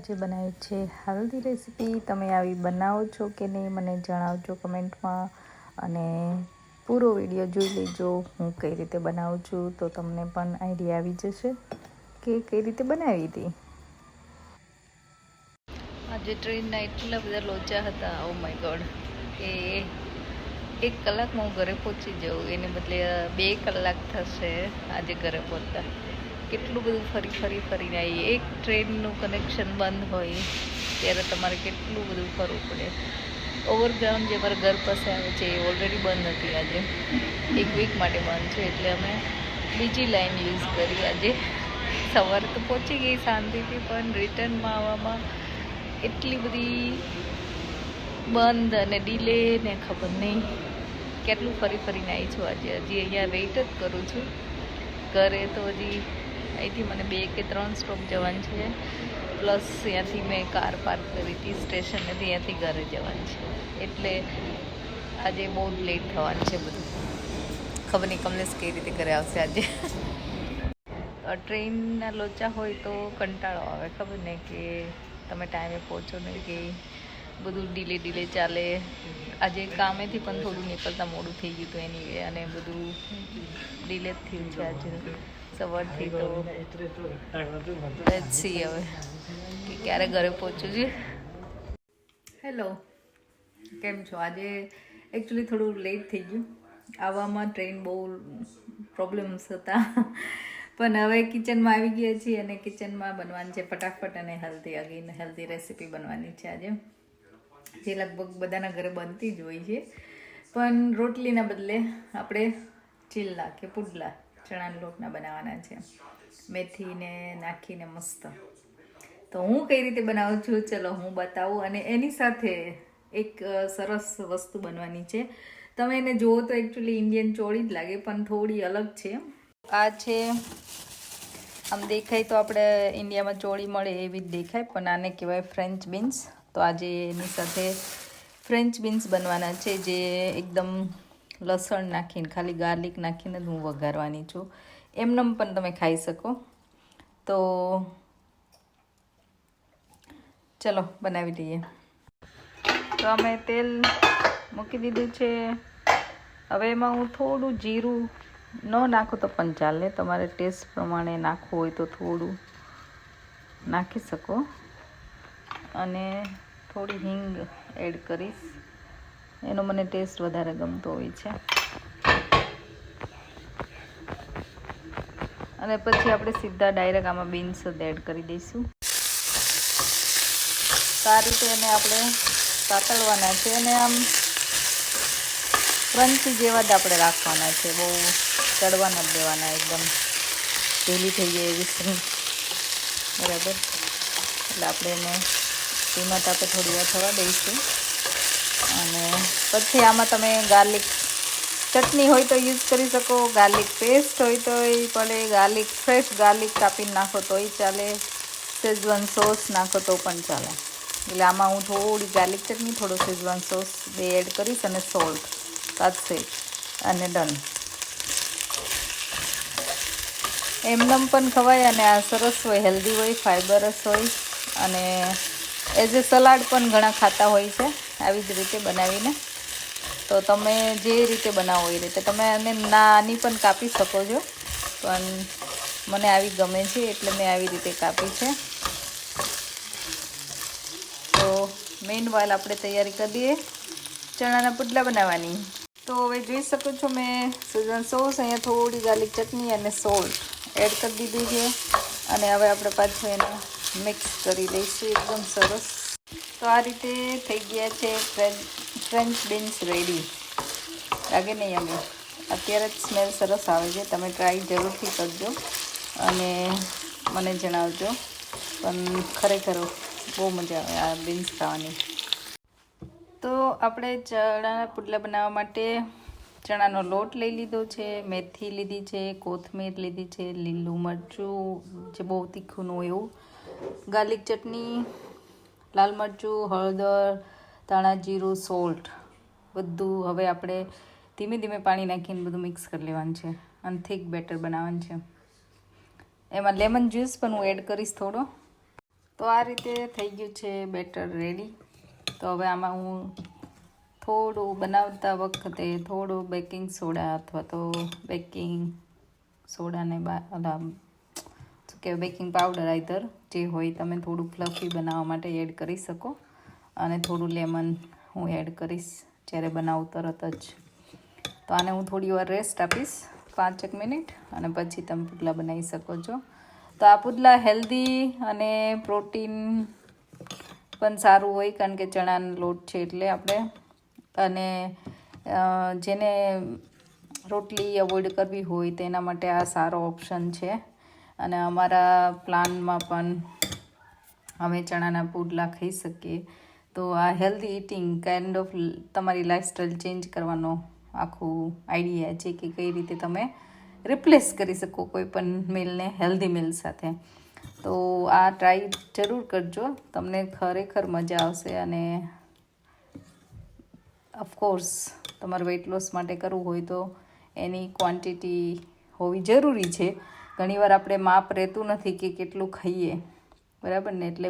આજે બનાવી છે હેલ્ધી રેસીપી। તમે આવી બનાવો છો કે નહીં મને જણાવજો કમેન્ટમાં, અને પૂરો વિડીયો જોઈ લેજો હું કઈ રીતે બનાવું છું, તો તમને પણ આઈડિયા આવી જશે કે કઈ રીતે બનાવી હતી। આજે ટ્રેનના એટલા બધા લોચા હતા, ઓ માય ગોડ, કે 1 કલાકમાં હું ઘરે પહોંચી જાઉં, એને બદલે 2 કલાક થશે આજે ઘરે પહોંચતા। કેટલું બધું ફરીને આવી। એક ટ્રેનનું કનેક્શન બંધ હોય ત્યારે તમારે કેટલું બધું ફરવું પડે। ઓવરગ્રાઉન્ડ જે મારા ઘર પાસે આવે છે એ ઓલરેડી બંધ હતી, આજે 1 વીક માટે બંધ છે, એટલે અમે બીજી લાઈન યુઝ કરી આજે। સવારે તો પહોંચી ગઈ શાંતિથી, પણ રિટર્નમાં આવવામાં એટલી બધી બંધ અને ડિલે ને ખબર નહીં કેટલું ફરીને આવી છું આજે। હજી અહીંયા વેઇટ જ કરું છું ઘરે, તો હજી અહીંથી મને 2 કે 3 સ્ટોપ જવાનું છે, પ્લસ ત્યાંથી મેં કાર પાર્ક કરી હતી સ્ટેશને, ત્યાંથી ઘરે જવાનું છે, એટલે આજે બહુ જ લેટ થવાનું છે બધું। ખબર નહીં કમલેશ કઈ રીતે ઘરે આવશે આજે। ટ્રેનના લોચા હોય તો કંટાળો આવે, ખબર નહીં કે તમે ટાઈમે પહોંચો નહીં, કે બધું ડીલે ચાલે। આજે કામેથી પણ થોડું નીકળતા મોડું થઈ ગયું હતું એની વે, અને બધું ડીલે જ થયું છે આજે સવારથી। તો લેટ્સ સી હવે કે ક્યારે ઘરે પહોંચું છું। હેલો, કેમ છો? આજે એકચ્યુઅલી થોડું લેટ થઈ ગયું આવવામાં, ટ્રેન બહુ પ્રોબ્લેમ્સ હતા, પણ હવે કિચનમાં આવી ગયા છીએ, અને કિચનમાં બનવાનું છે ફટાફટ અને હેલ્ધી રેસીપી બનવાની છે આજે, જે લગભગ બધાના ઘરે બનતી જ હોય છે, પણ રોટલીના બદલે આપણે ચીલા કે પુડલા ચણાના લોટના બનાવવાના છે, મેથીને નાખીને મસ્ત। તો હું કઈ રીતે બનાવું છું ચલો હું બતાવું, અને એની સાથે એક સરસ વસ્તુ બનવાની છે। તમે એને જુઓ તો એકચ્યુઅલી ઇન્ડિયન ચોળી જ લાગે, પણ થોડી અલગ છે। આ છે, આમ દેખાય તો આપણે ઇન્ડિયામાં ચોળી મળે એવી જ દેખાય, પણ આને કહેવાય ફ્રેન્ચ બીન્સ। તો આજે એની સાથે ફ્રેન્ચ બીન્સ બનવાના છે, જે એકદમ લસણ નાખીને, ખાલી ગાર્લિક નાખીને જ હું વઘારવાની છું। એમનેમ પણ તમે ખાઈ શકો। તો ચલો બનાવી દઈએ। તો અમે તેલ મૂકી દીધું છે, હવે એમાં હું થોડું જીરું ન નાખું તો પણ ચાલે, તમારે ટેસ્ટ પ્રમાણે નાખવું હોય તો થોડું નાખી શકો, અને થોડી હિંગ એડ કરીશ, એનો મને ટેસ્ટ વધારે ગમતો હોય છે। અને પછી આપણે સીધા ડાયરેક્ટ આમાં બીન્સ જ એડ કરી દઈશું। સારી રીતે એને આપણે સાતળવાના છે, અને આમ ક્રન્ચી જેવા જ આપણે રાખવાના છે, બહુ ચડવા નથી દેવાના, એકદમ ઢીલી થઈ જાય એવી બરાબર। એટલે આપણે એને ધીમા તાપે થોડી વાર થવા દઈશું, અને પછી આમાં તમે ગાર્લિક ચટણી હોય તો યુઝ કરી શકો, ગાર્લિક પેસ્ટ હોય તો એ પડે, ગાર્લિક ફ્રેશ ગાર્લિક કાપીને નાખો તોય ચાલે, શેઝવાન સોસ નાખો તો પણ ચાલે। એટલે આમાં હું થોડી ગાર્લિક ચટણી, થોડો શેઝવાન સોસ બે એડ કરીશ, અને સોલ્ટ, that's it, અને ડન। એમનેમ પણ ખવાય, અને આ સરસ હોય, હેલ્ધી હોય, ફાઈબરસ હોય, અને એઝ એ સલાડ પણ ઘણા ખાતા હોય છે આવી જ રીતે બનાવીને। તો તમે જે રીતે બનાવો એ રીતે તમે આને નાની પણ કાપી શકો છો, પણ મને આવી ગમે છે એટલે મેં આવી રીતે કાપી છે। તો મેઇન વાઇલ આપણે તૈયારી કરી દઈએ ચણાના પુડલા બનાવવાની। તો હવે જોઈ શકો છો મેં શેઝવાન સોસ, અહીંયા થોડી ગાર્લિક ચટણી અને સોલ્ટ એડ કરી દીધી છે, અને હવે આપણે પાછું એને મિક્સ કરી દઈશું એકદમ સરસ। તો આ રીતે થઈ ગયા છે ફ્રેન્ચ બીન્સ રેડી, લાગે નહીં અમે અત્યારે જ સ્મેલ સરસ આવે છે, તમે ટ્રાય જરૂરથી કરજો અને મને જણાવજો, પણ ખરેખર બહુ મજા આવે આ બીન્સ ખાવાની। તો આપણે ચણાના પુડલા બનાવવા માટે ચણાનો લોટ લઈ લીધો છે, મેથી લીધી છે, કોથમીર લીધી છે, લીલું મરચું જે બહુ તીખું ન હોય એવું, ગાર્લિક ચટણી, લાલ મરચું, હળદર, ધાણા જીરું, સોલ્ટ, બધું હવે આપણે ધીમે ધીમે પાણી નાખીને બધું મિક્સ કરી લેવાનું છે, અને થીક બેટર બનાવવાનું છે। એમાં લેમન જ્યુસ પણ હું એડ કરીશ થોડો, તો આ રીતે થઈ ગયું છે બેટર રેડી. તો હવે આમાં હું થોડું બનાવતા વખતે થોડું બેકિંગ સોડા અથવા તો બેકિંગ સોડાને શું કે બેકિંગ પાવડર આઈધર જે હોય તમે થોડું ફ્લફી બનાવવા માટે એડ કરી શકો. અને થોડું લેમન હું એડ કરીશ જ્યારે બનાવું તરત જ. તો આને હું થોડી વાર રેસ્ટ આપીશ 5 મિનિટ અને પછી તમે પુડલા બનાવી શકો છો. તો આ પુડલા હેલ્ધી અને પ્રોટીન પણ સારું હોય કારણ કે ચણાનો લોટ છે એટલે આપણે. અને જેને રોટલી અવોઇડ કરવી હોય તેના માટે આ સારો ઓપ્શન છે. અને અમારા પ્લાનમાં પણ અમે ચણાના પુડલા ખાઈ શકીએ. તો આ હેલ્ધી ઇટિંગ કાઇન્ડ ઓફ તમારી લાઈફસ્ટાઈલ ચેન્જ કરવાનો આખું આઈડિયા છે કે કઈ રીતે તમે રિપ્લેસ કરી શકો કોઈ પણ મિલને હેલ્ધી મિલ સાથે. તો આ ટ્રાય જરૂર કરજો, તમને ખરેખર મજા આવશે. અને ઓફકોર્સ તમારે વેઇટ લોસ માટે કરવું હોય તો એની ક્વોન્ટિટી હોવી જરૂરી છે. ઘણીવાર આપણે માપ રહેતું નથી કે કેટલું ખાઈએ, બરાબર ને, એટલે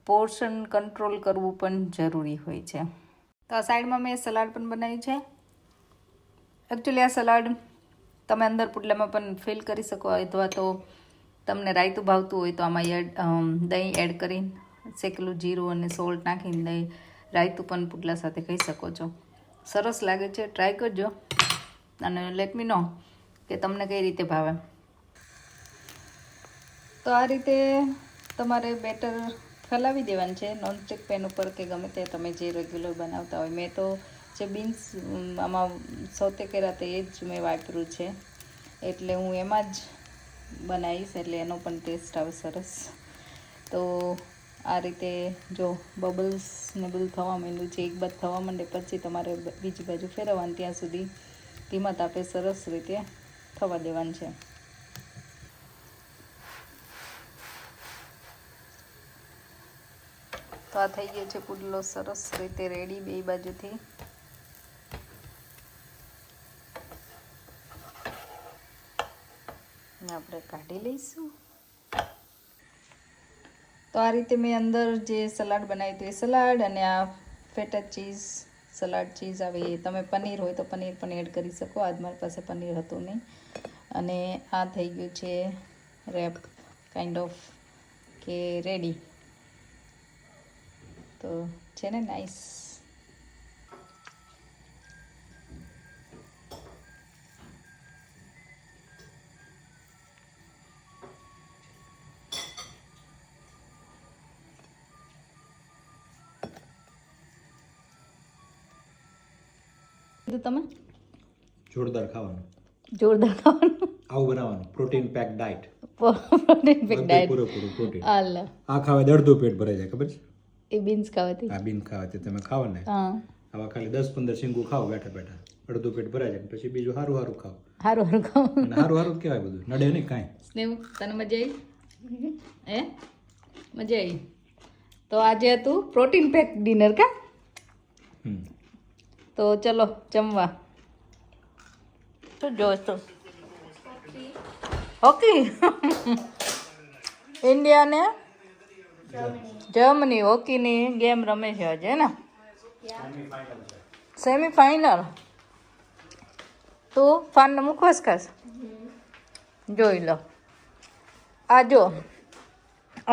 પોર્શન કંટ્રોલ કરવું પણ જરૂરી હોય છે. તો આ સાઈડમાં મેં સલાડ પણ બનાવ્યું છે. એકચ્યુઅલી આ સલાડ તમે અંદર પુડલામાં પણ ફિલ કરી શકો અથવા તો તમને રાયતું ભાવતું હોય તો આમાં દહીં એડ કરીને શેકેલું જીરું અને સોલ્ટ નાખીને દહીં રાયતું પણ પુડલા સાથે ખાઈ શકો છો. સરસ લાગે છે, ટ્રાય કરજો અને લેટ મી નો કે તમને કઈ રીતે ભાવે. તો આ રીતે તમારે બેટર ફેલાવી દેવાનું છે નોનસ્ટિક પેન ઉપર કે ગમે તે તમે જે રેગ્યુલર બનાવતા હોય. મેં તો જે બીન્સ આમાં સોતે કર્યા તે એ જ મેં વાપર્યું છે એટલે હું એમાં જ બનાવીશ એટલે એનો પણ ટેસ્ટ આવે સરસ. તો આ રીતે જો બબલ્સ ને બધું થવા માંડ્યું છે, એક બાદ થવા માંડે પછી તમારે બીજી બાજુ ફેરવવાનું, ત્યાં સુધી ધીમા તાપે સરસ રીતે થવા દેવાનું છે. તો આ થઈ ગયો છે પુડલો સરસ રીતે રેડી બે બાજુથી. આપણે કાઢી લઈશું. તો આ રીતે મેં અંદર જે સલાડ બનાવ્યું હતું એ સલાડ અને આ ફેટા ચીઝ સલાડ ચીઝ આવે એ તમે પનીર હોય તો પનીર પણ એડ કરી શકો. આજ મારી પાસે પનીર હતું નહીં. અને આ થઈ ગયું છે રેપ કાઇન્ડ ઓફ કે રેડી. તો છે ને નાઈસ. તમે જોરદાર ખાવાનું, જોરદાર ખાવાનું, આવું બનાવવાનું. Protein pack diet, protein pack diet, પૂરેપૂરું પ્રોટીન. આલા આ ખાવાથી અડધું પેટ ભરાઈ જાય, ખબર છે? એ બીન્સ ખાવાથી. આ બીન ખાવાથી તમે ખાવ ને, હા, આવા ખાલી 10-15 સિંગું ખાઓ બેઠા બેઠા, અડધું પેટ ભરાઈ જાય. પછી બીજું હારું હારું ખાઓ. હારું હારું ખાવ. અને હારું હારું કહેવાય બધું, નડે નહીં કાંઈ. સ્નેહ તને મજા આવી? મજા આવી. તો આજે હતું પ્રોટીન પેક ડિનર કા. તો ચલો જમવા. શું જોશ તો હોકી ઇન્ડિયા ને જર્મની હોકીની ગેમ રમે છે આજે ને, સેમીફાઇનલ. તો ફાનને મૂકવાસ ખાસ જોઈ લો. આ જો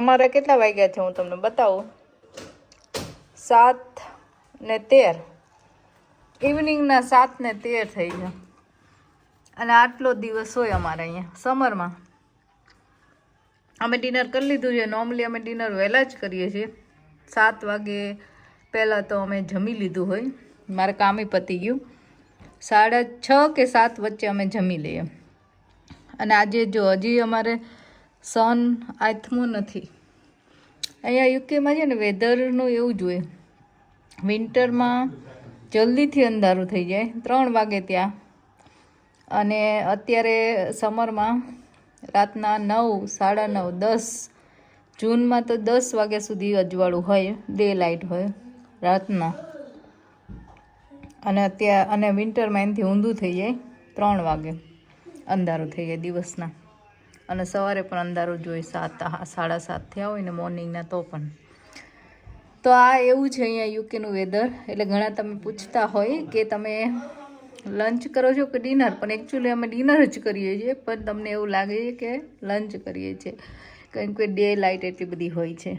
અમારે કેટલા વાગ્યા છે હું તમને બતાવું. 7:13 ઇવનિંગના 7:13 થઈ ગયા. અને આટલો દિવસ હોય અમારે અહીંયા સમરમાં. અમે ડિનર કરી લીધું છે. નોર્મલી અમે ડિનર વહેલા જ કરીએ છીએ. 7 વાગે પહેલાં તો અમે જમી લીધું હોય. મારે કામે પતી ગયું. 6:30 કે 7 વચ્ચે અમે જમી લઈએ. અને આજે જો હજી અમારે સન આથમું નથી. અહીંયા યુકેમાં છે ને વેધરનું એવું જ હોય. વિન્ટરમાં જલ્દીથી અંધારું થઈ જાય 3 વાગે ત્યાં. અને અત્યારે સમરમાં રાતના 9, 9:30, 10 જૂનમાં તો 10 વાગ્યા સુધી અજવાળું હોય, ડે લાઇટ હોય રાતના. અને વિન્ટરમાં એનાથી ઊંધું થઈ જાય 3 વાગે અંધારું થઈ જાય દિવસના. અને સવારે પણ અંધારું જ હોય 7:30 થયા હોય ને મોર્નિંગના તો પણ. તો આ એવું છે અહીંયા યુકેનું વેધર. એટલે ઘણા તમે પૂછતા હોય કે તમે લંચ કરો છો કે ડિનર, પણ એકચ્યુઅલી અમે ડિનર જ કરીએ છીએ, પણ તમને એવું લાગે છે કે લંચ કરીએ છીએ, કારણ કે ડે લાઇટ એટલી બધી હોય છે.